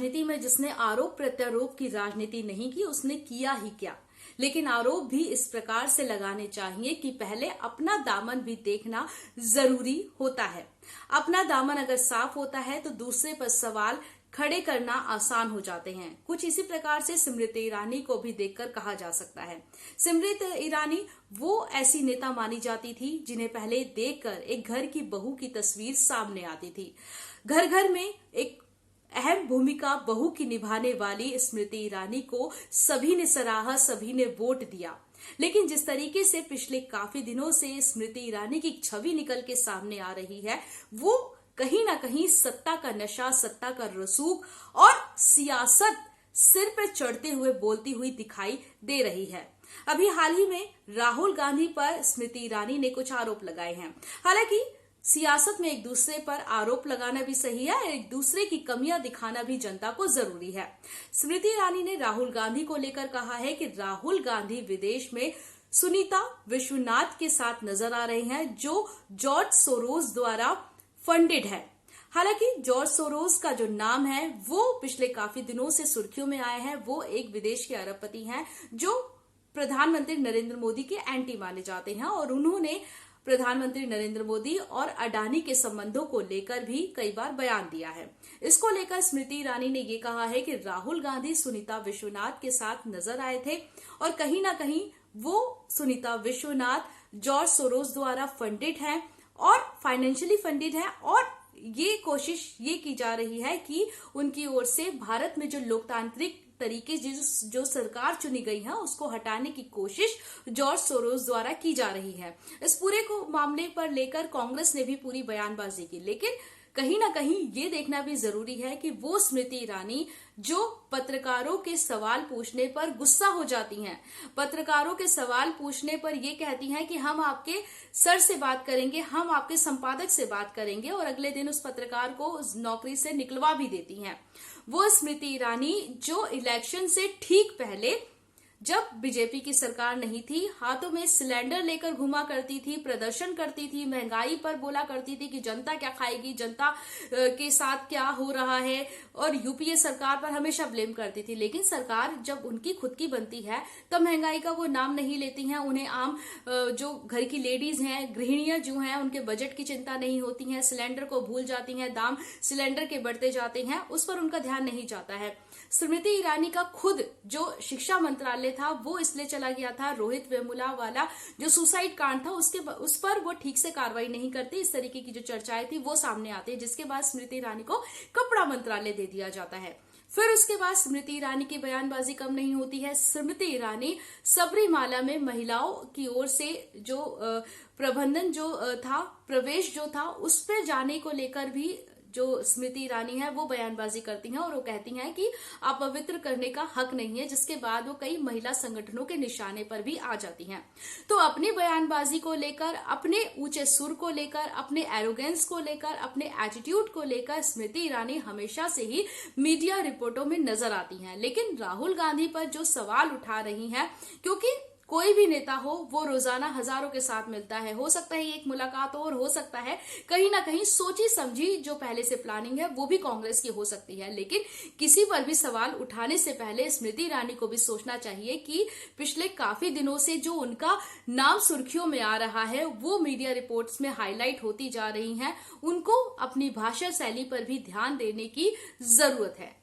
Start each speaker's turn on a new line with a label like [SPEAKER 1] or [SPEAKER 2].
[SPEAKER 1] राजनीति में जिसने आरोप प्रत्यारोप की राजनीति नहीं की उसने किया ही क्या। लेकिन आरोप भी इस प्रकार से लगाने चाहिए कि पहले अपना दामन भी देखना जरूरी होता है। अपना दामन अगर साफ होता है तो दूसरे पर सवाल खड़े करना आसान हो जाते हैं। कुछ इसी प्रकार से स्मृति ईरानी को भी देखकर कहा जा सकता है। स्मृति ईरानी वो ऐसी नेता मानी जाती थी जिन्हें पहले देखकर एक घर की बहू की तस्वीर सामने आती थी। घर घर में एक अहम भूमिका बहू की निभाने वाली स्मृति ईरानी को सभी ने सराहा, सभी ने वोट दिया। लेकिन जिस तरीके से पिछले काफी दिनों से स्मृति ईरानी की छवि निकल के सामने आ रही है, वो कहीं ना कहीं सत्ता का नशा, सत्ता का रसूख और सियासत सिर पर चढ़ते हुए बोलती हुई दिखाई दे रही है। अभी हाल ही में राहुल गांधी पर स्मृति ईरानी ने कुछ आरोप लगाए हैं। हालांकि सियासत में एक दूसरे पर आरोप लगाना भी सही है, एक दूसरे की कमियां दिखाना भी जनता को जरूरी है। स्मृति ईरानी ने राहुल गांधी को लेकर कहा है कि राहुल गांधी विदेश में सुनीता विश्वनाथ के साथ नजर आ रहे हैं, जो जॉर्ज सोरोस द्वारा फंडेड है। हालांकि जॉर्ज सोरोस का जो नाम है वो पिछले काफी दिनों से सुर्खियों में आए हैं। वो एक विदेश के अरबपति हैं जो प्रधानमंत्री नरेंद्र मोदी के एंटी माने जाते हैं और उन्होंने प्रधानमंत्री नरेंद्र मोदी और अडानी के संबंधों को लेकर भी कई बार बयान दिया है। इसको लेकर स्मृति ईरानी ने ये कहा है कि राहुल गांधी सुनीता विश्वनाथ के साथ नजर आए थे और कहीं ना कहीं वो सुनीता विश्वनाथ जॉर्ज सोरोस द्वारा फंडेड हैं और फाइनेंशियली फंडेड है और ये कोशिश ये की जा रही है कि उनकी ओर से भारत में जो लोकतांत्रिक तरीके जो सरकार चुनी गई है उसको हटाने की कोशिश जॉर्ज सोरोस द्वारा की जा रही है। इस पूरे को मामले पर लेकर कांग्रेस ने भी पूरी बयानबाजी की, लेकिन कहीं ना कहीं ये देखना भी जरूरी है कि वो स्मृति ईरानी जो पत्रकारों के सवाल पूछने पर गुस्सा हो जाती हैं, पत्रकारों के सवाल पूछने पर ये कहती हैं कि हम आपके सर से बात करेंगे, हम आपके संपादक से बात करेंगे और अगले दिन उस पत्रकार को उस नौकरी से निकलवा भी देती हैं। वो स्मृति ईरानी जो इलेक्शन से ठीक पहले जब बीजेपी की सरकार नहीं थी, हाथों में सिलेंडर लेकर घुमा करती थी, प्रदर्शन करती थी, महंगाई पर बोला करती थी कि जनता क्या खाएगी, जनता के साथ क्या हो रहा है और यूपीए सरकार पर हमेशा ब्लेम करती थी। लेकिन सरकार जब उनकी खुद की बनती है तब महंगाई का वो नाम नहीं लेती हैं। उन्हें आम जो घर की लेडीज हैं, गृहिणियां जो हैं, उनके बजट की चिंता नहीं होती है, सिलेंडर को भूल जाती हैं, दाम सिलेंडर के बढ़ते जाते हैं, उस पर उनका ध्यान नहीं जाता है। स्मृति ईरानी का खुद जो शिक्षा मंत्रालय था वो इसलिए चला गया था, रोहित वेमुला वाला जो सुसाइड कांड था उस पर वो ठीक से कार्रवाई नहीं करती। इस तरीके की जो चर्चाएं थी वो सामने आती है, जिसके बाद स्मृति ईरानी को कपड़ा मंत्रालय दे दिया जाता है। फिर उसके बाद स्मृति ईरानी की बयानबाजी कम नहीं होती है। स्मृति ईरानी सबरीमाला में महिलाओं की ओर से जो प्रबंधन जो था, प्रवेश जो था, उस पर जाने को लेकर भी जो स्मृति ईरानी है वो बयानबाजी करती हैं और वो कहती हैं कि अपवित्र करने का हक नहीं है, जिसके बाद वो कई महिला संगठनों के निशाने पर भी आ जाती हैं। तो अपनी बयानबाजी को लेकर, अपने ऊंचे सुर को लेकर, अपने एरोगेंस को लेकर, अपने एटीट्यूड को लेकर स्मृति ईरानी हमेशा से ही मीडिया रिपोर्टों में नजर आती हैं। लेकिन राहुल गांधी पर जो सवाल उठा रही हैं, क्योंकि कोई भी नेता हो वो रोजाना हजारों के साथ मिलता है, हो सकता है एक मुलाकात हो और हो सकता है कहीं ना कहीं सोची समझी जो पहले से प्लानिंग है वो भी कांग्रेस की हो सकती है। लेकिन किसी पर भी सवाल उठाने से पहले स्मृति ईरानी को भी सोचना चाहिए कि पिछले काफी दिनों से जो उनका नाम सुर्खियों में आ रहा है, वो मीडिया रिपोर्ट्स में हाईलाइट होती जा रही हैं, उनको अपनी भाषा शैली पर भी ध्यान देने की जरूरत है।